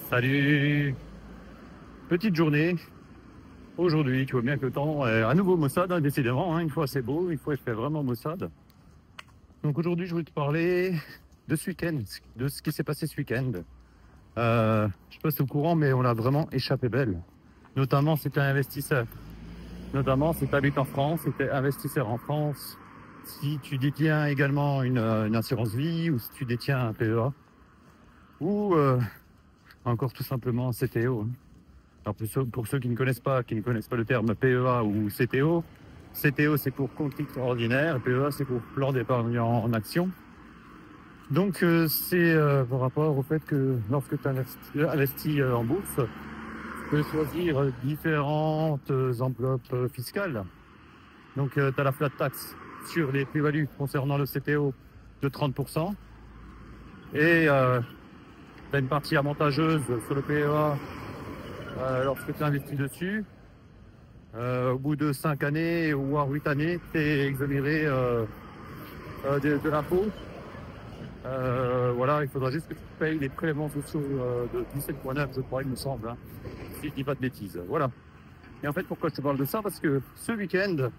Salut, petite journée. Aujourd'hui, tu vois bien que le temps est à nouveau maussade, hein, décidément. Hein, une fois c'est beau, une fois il fait vraiment maussade. Donc aujourd'hui, je voulais te parler de ce week-end, de ce qui s'est passé ce week-end. Je sais pas si tu es au courant, mais on a vraiment échappé belle. Notamment, c'était un investisseur. Notamment, si tu habites en France, c'était investisseur en France. Si tu détiens également une assurance vie ou si tu détiens un PEA ou encore tout simplement un CTO. Hein. Alors pour ceux qui ne connaissent pas le terme PEA ou CTO, CTO c'est pour compte extraordinaire, PEA c'est pour plan d'épargne en action. Donc c'est par rapport au fait que lorsque tu investis en bourse, tu peux choisir différentes enveloppes fiscales. Donc tu as la flat tax sur les plus-values concernant le CTO de 30% et tu as une partie avantageuse sur le PEA lorsque tu investis dessus. Au bout de 5 années ou voire 8 années, tu es exonéré de l'impôt. Voilà, il faudra juste que tu payes les prélèvements sociaux de 17,9, je crois, il me semble, hein, si je dis pas de bêtises. Voilà. Et en fait, pourquoi je te parle de ça? Parce que ce week-end,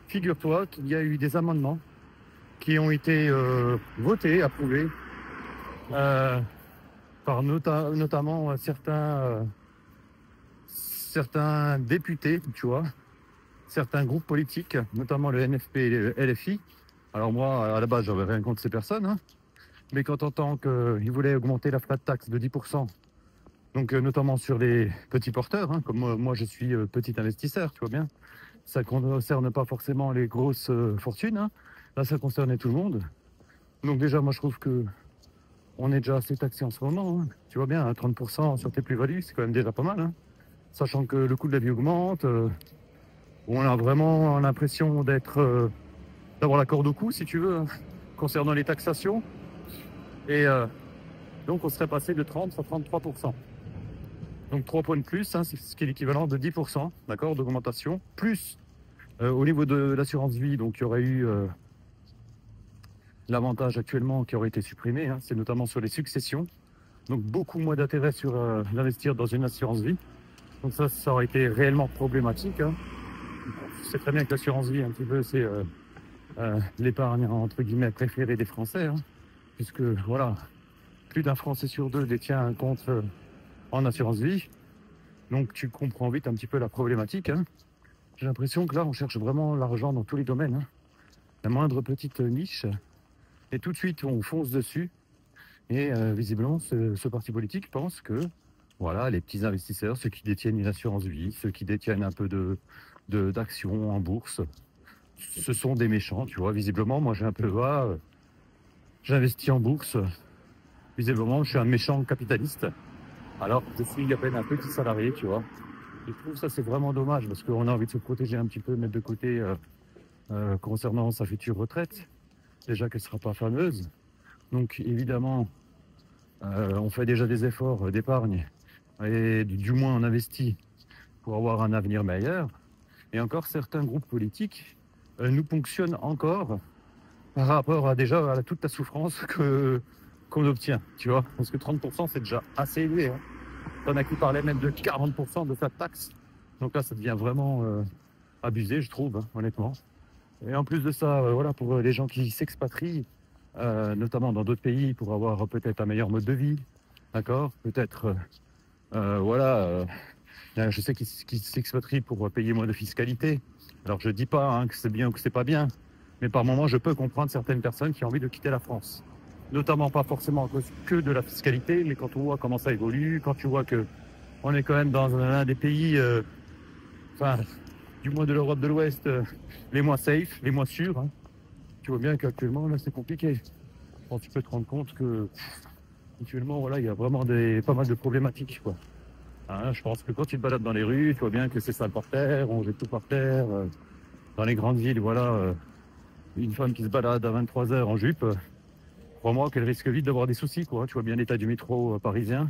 figure-toi qu'il y a eu des amendements qui ont été votés, approuvés, par notamment certains députés, tu vois, certains groupes politiques, notamment le NFP et le LFI. Alors moi, à la base, j'avais rien contre ces personnes, hein, mais quand on entend qu'ils voulaient augmenter la flat tax de 10%, donc notamment sur les petits porteurs, hein, comme moi je suis petit investisseur, tu vois bien, ça ne concerne pas forcément les grosses fortunes, hein. Là ça concernait tout le monde. Donc déjà moi je trouve que on est déjà assez taxé en ce moment, hein. Tu vois bien, à 30% sur tes plus-values, c'est quand même déjà pas mal, hein. Sachant que le coût de la vie augmente, on a vraiment l'impression d'avoir la corde au cou, si tu veux, hein, concernant les taxations. Et donc, on serait passé de 30 à 33%. Donc, 3 points de plus, hein, c'est ce qui est l'équivalent de 10%, d'accord, d'augmentation. Plus, au niveau de l'assurance vie, donc, il y aurait eu l'avantage actuellement qui aurait été supprimé, hein, c'est notamment sur les successions. Donc, beaucoup moins d'intérêt sur l'investir dans une assurance vie. Donc, ça aurait été réellement problématique. Hein. C'est très bien que l'assurance vie, un petit peu, c'est l'épargne, entre guillemets, préférée des Français. Hein, puisque, voilà, plus d'un Français sur deux détient un compte en assurance vie. Donc tu comprends vite un petit peu la problématique. Hein. J'ai l'impression que là, on cherche vraiment l'argent dans tous les domaines. Hein. La moindre petite niche, et tout de suite, on fonce dessus. Et visiblement, ce parti politique pense que voilà, les petits investisseurs, ceux qui détiennent une assurance vie, ceux qui détiennent un peu d'actions en bourse, ce sont des méchants, tu vois. Visiblement, moi j'ai un peu j'investis en bourse. Visiblement, je suis un méchant capitaliste. Alors, je suis à peine un petit salarié, tu vois. Je trouve ça c'est vraiment dommage parce qu'on a envie de se protéger un petit peu, mettre de côté concernant sa future retraite. Déjà qu'elle ne sera pas fameuse. Donc évidemment, on fait déjà des efforts d'épargne et du moins on investit pour avoir un avenir meilleur. Et encore certains groupes politiques nous ponctionnent encore par rapport à déjà à toute la souffrance qu'on obtient, tu vois. Parce que 30% c'est déjà assez élevé. Hein. T'en as qui parlaient même de 40% de sa taxe. Donc là, ça devient vraiment abusé, je trouve, hein, honnêtement. Et en plus de ça, voilà, pour les gens qui s'expatrient, notamment dans d'autres pays, pour avoir peut-être un meilleur mode de vie, d'accord, peut-être, voilà, je sais qu'ils s'expatrient pour payer moins de fiscalité. Alors je dis pas hein, que c'est bien ou que c'est pas bien, mais par moment, je peux comprendre certaines personnes qui ont envie de quitter la France. Notamment pas forcément à cause que de la fiscalité, mais quand on voit comment ça évolue, quand tu vois que on est quand même dans un des pays, enfin, du moins de l'Europe de l'Ouest, les moins safe, les moins sûrs. Hein. Tu vois bien qu'actuellement, là, c'est compliqué. Bon, tu peux te rendre compte que, actuellement, voilà, il y a vraiment pas mal de problématiques, quoi. Hein, je pense que quand tu te balades dans les rues, tu vois bien que c'est sale par terre, on jette tout par terre. Dans les grandes villes, voilà, une femme qui se balade à 23 heures en jupe, crois-moi qu'elle risque vite d'avoir des soucis, quoi. Tu vois bien l'état du métro parisien,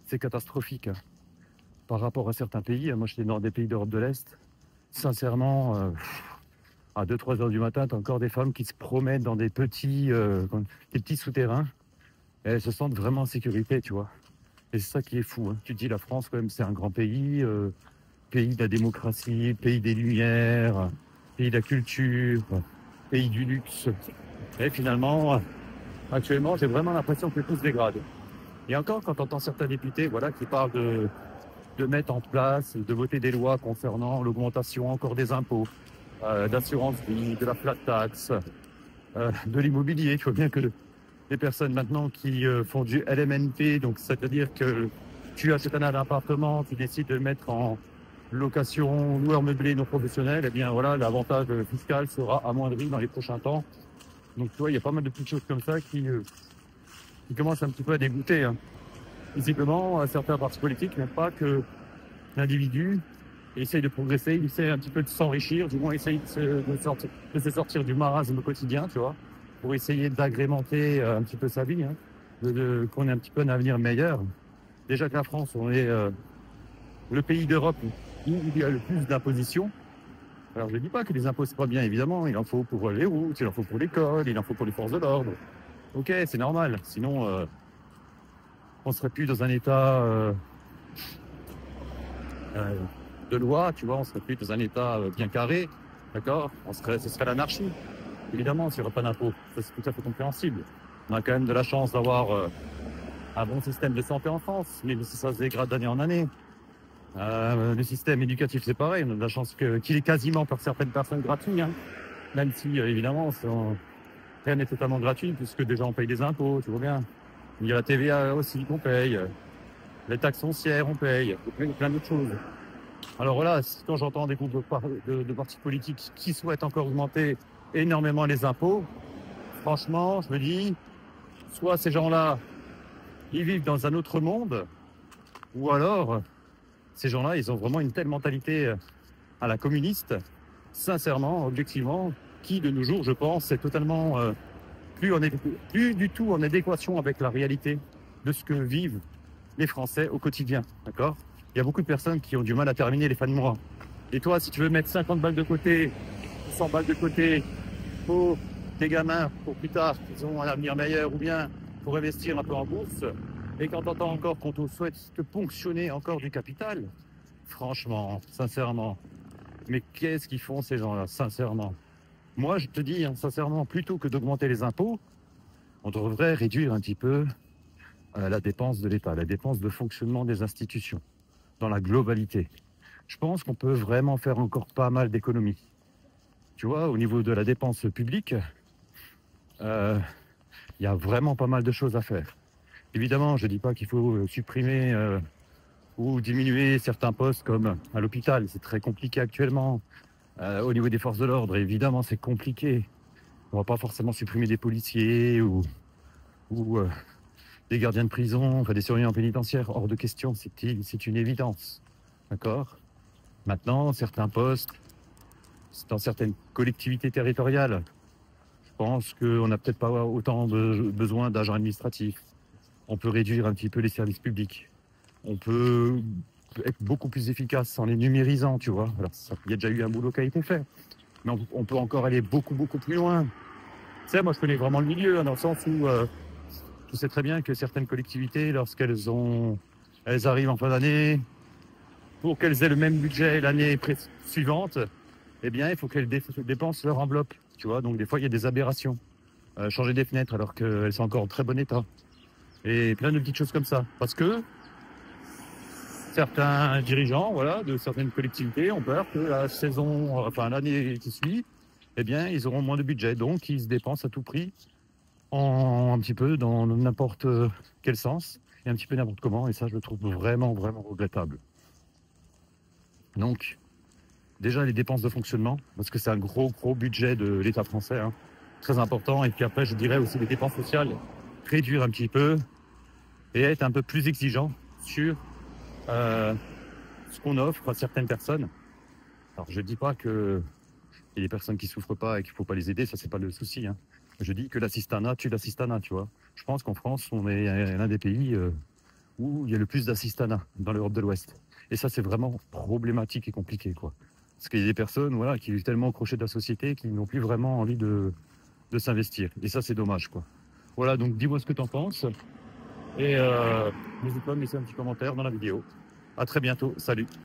c'est catastrophique. Par rapport à certains pays, moi j'étais dans des pays d'Europe de l'Est, sincèrement, à 2-3 heures du matin, tu as encore des femmes qui se promènent dans des petits souterrains et elles se sentent vraiment en sécurité, tu vois. Et c'est ça qui est fou, hein. Tu te dis, la France, quand même, c'est un grand pays, pays de la démocratie, pays des Lumières, pays de la culture, pays du luxe. Et finalement, actuellement, j'ai vraiment l'impression que tout se dégrade. Et encore, quand on entend certains députés voilà, qui parlent de mettre en place, de voter des lois concernant l'augmentation encore des impôts, d'assurance vie, de la flat tax, de l'immobilier. Il faut bien que les personnes maintenant qui font du LMNP, donc c'est-à-dire que tu achètes un appartement, tu décides de le mettre en location, loueur meublé non professionnel, eh bien voilà, l'avantage fiscal sera amoindri dans les prochains temps. Donc tu vois, il y a pas mal de petites choses comme ça qui commencent un petit peu à dégoûter, hein. Visiblement, certains partis politiques n'aiment pas que l'individu essaye de progresser, il essaie un petit peu de s'enrichir, du moins essaye de se sortir du marasme quotidien, tu vois, pour essayer d'agrémenter un petit peu sa vie, hein, qu'on ait un petit peu un avenir meilleur. Déjà que la France, on est le pays d'Europe où il y a le plus d'impositions. Alors je ne dis pas que les impôts c'est pas bien, évidemment, il en faut pour les routes, il en faut pour l'école, il en faut pour les forces de l'ordre. Ok, c'est normal, sinon on serait plus dans un état de loi, tu vois, on serait plus dans un état bien carré, d'accord. Ce serait l'anarchie, évidemment, s'il n'y aurait pas d'impôts. Ça, c'est tout à fait compréhensible. On a quand même de la chance d'avoir un bon système de santé en France, mais si ça se dégrade d'année en année. Le système éducatif, c'est pareil, on a de la chance qu'il est quasiment pour certaines personnes gratuit, hein. Même si, évidemment, rien n'est totalement gratuit, puisque déjà on paye des impôts, tu vois bien. Il y a la TVA aussi qu'on paye, les taxes foncières, on paye, plein d'autres choses. Alors voilà, quand j'entends des groupes de partis politiques qui souhaitent encore augmenter énormément les impôts, franchement, je me dis, soit ces gens-là, ils vivent dans un autre monde, ou alors, ces gens-là, ils ont vraiment une telle mentalité à la communiste, sincèrement, objectivement, qui de nos jours, je pense, est totalement plus du tout en adéquation avec la réalité de ce que vivent les Français au quotidien, d'accord. Il y a beaucoup de personnes qui ont du mal à terminer les fins de mois. Et toi, si tu veux mettre 50 balles de côté, 100 balles de côté pour tes gamins, pour plus tard, qu'ils ont un avenir meilleur, ou bien pour investir un peu en bourse, et quand tu entends encore qu'on te souhaite te ponctionner encore du capital, franchement, sincèrement, mais qu'est-ce qu'ils font ces gens-là, sincèrement? Moi, je te dis, hein, sincèrement, plutôt que d'augmenter les impôts, on devrait réduire un petit peu la dépense de l'État, la dépense de fonctionnement des institutions, dans la globalité. Je pense qu'on peut vraiment faire encore pas mal d'économies. Tu vois, au niveau de la dépense publique, il y a vraiment pas mal de choses à faire. Évidemment, je ne dis pas qu'il faut supprimer ou diminuer certains postes comme à l'hôpital. C'est très compliqué actuellement. Au niveau des forces de l'ordre, évidemment, c'est compliqué. On ne va pas forcément supprimer des policiers ou des gardiens de prison, enfin des surveillants pénitentiaires. Hors de question, c'est une évidence. D'accord. Maintenant, certains postes, dans certaines collectivités territoriales, je pense qu'on n'a peut-être pas autant besoin d'agents administratifs. On peut réduire un petit peu les services publics. On peut être beaucoup plus efficace en les numérisant, tu vois. Alors, il y a déjà eu un boulot qui a été fait. Mais on peut encore aller beaucoup plus loin. Tu sais, moi, je connais vraiment le milieu, hein, dans le sens où je sais très bien que certaines collectivités, lorsqu'elles arrivent en fin d'année, pour qu'elles aient le même budget l'année suivante, eh bien, il faut qu'elles dépensent leur enveloppe, tu vois. Donc, des fois, il y a des aberrations. Changer des fenêtres alors qu'elles sont encore en très bon état. Et plein de petites choses comme ça. Parce que certains dirigeants, voilà, de certaines collectivités ont peur que la saison, enfin l'année qui suit, eh bien, ils auront moins de budget. Donc, ils se dépensent à tout prix un petit peu dans n'importe quel sens et un petit peu n'importe comment. Et ça, je le trouve vraiment regrettable. Donc, déjà les dépenses de fonctionnement, parce que c'est un gros budget de l'État français, hein, très important. Et puis après, je dirais aussi les dépenses sociales, réduire un petit peu et être un peu plus exigeant sur ce qu'on offre à certaines personnes. Alors, je ne dis pas qu'il y a des personnes qui ne souffrent pas et qu'il ne faut pas les aider, ça, c'est pas le souci, hein. Je dis que l'assistanat tue l'assistanat, tu vois. Je pense qu'en France, on est l'un des pays où il y a le plus d'assistanat dans l'Europe de l'Ouest. Et ça, c'est vraiment problématique et compliqué, quoi. Parce qu'il y a des personnes, voilà, qui vivent tellement au crochet de la société qu'ils n'ont plus vraiment envie de s'investir. Et ça, c'est dommage, quoi. Voilà, donc dis-moi ce que tu en penses. Et n'hésite pas à me laisser un petit commentaire dans la vidéo. À très bientôt. Salut.